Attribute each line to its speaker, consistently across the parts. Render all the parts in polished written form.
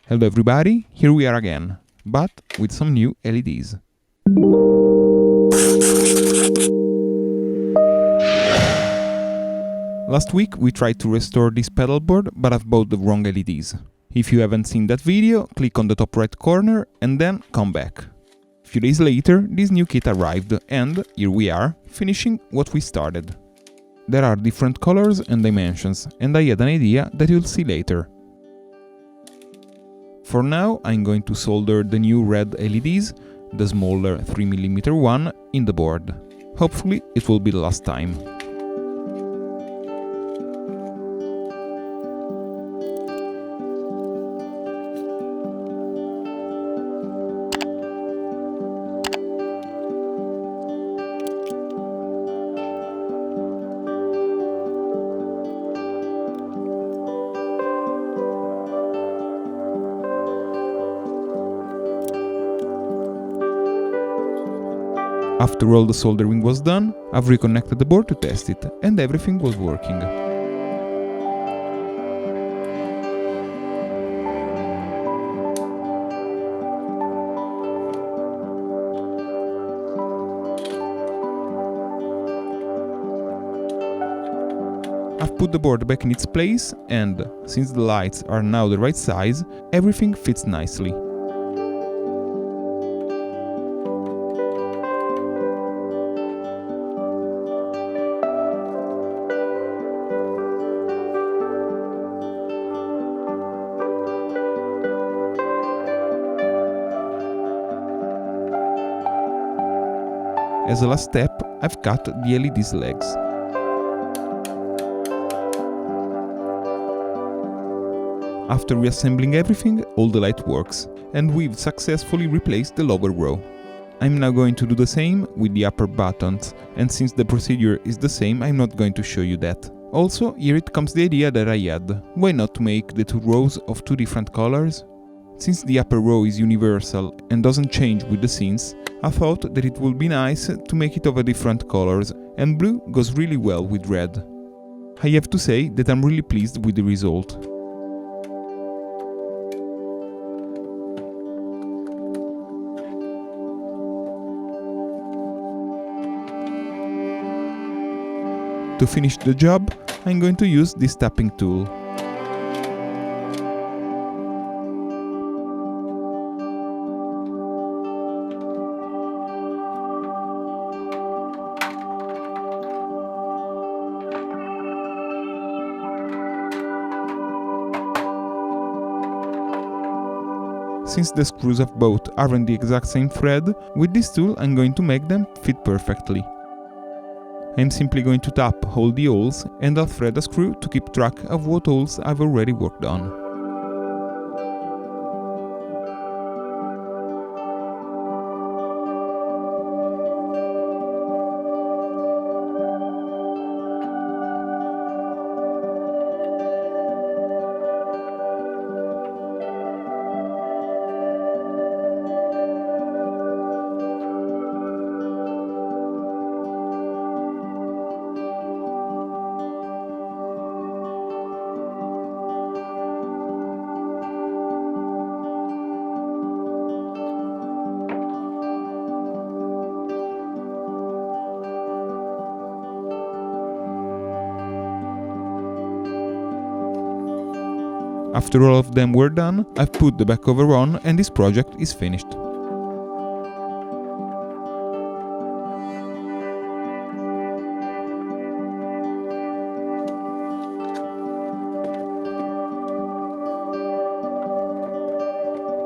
Speaker 1: Hello everybody, here we are again, but with some new LEDs. Last week we tried to restore this pedalboard, but I've bought the wrong LEDs. If you haven't seen that video, click on the top right corner and then come back. A few days later, this new kit arrived and here we are, finishing what we started. There are different colors and dimensions, and I had an idea that you'll see later. For now, I'm going to solder the new red LEDs, the smaller 3mm one, in the board. Hopefully it will be the last time. After all the soldering was done, I've reconnected the board to test it, and everything was working. I've put the board back in its place, and, since the lights are now the right size, everything fits nicely. As a last step, I've cut the LED's legs. After reassembling everything, all the light works, and we've successfully replaced the lower row. I'm now going to do the same with the upper buttons, and since the procedure is the same, I'm not going to show you that. Also, here it comes the idea that I had. Why not make the two rows of two different colors? Since the upper row is universal and doesn't change with the scenes, I thought that it would be nice to make it of a different colors, and blue goes really well with red. I have to say that I'm really pleased with the result. To finish the job, I'm going to use this tapping tool. Since the screws I've bought aren't the exact same thread, with this tool I'm going to make them fit perfectly. I'm simply going to tap all the holes and I'll thread a screw to keep track of what holes I've already worked on. After all of them were done, I've put the back cover on and this project is finished.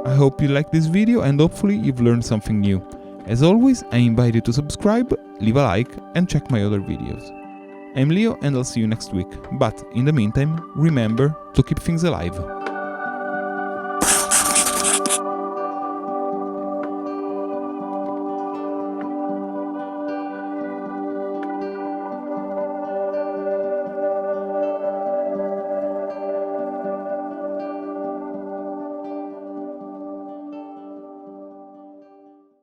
Speaker 1: I hope you liked this video and hopefully you've learned something new. As always, I invite you to subscribe, leave a like and check my other videos. I'm Leo and I'll see you next week, but in the meantime, remember to keep things alive.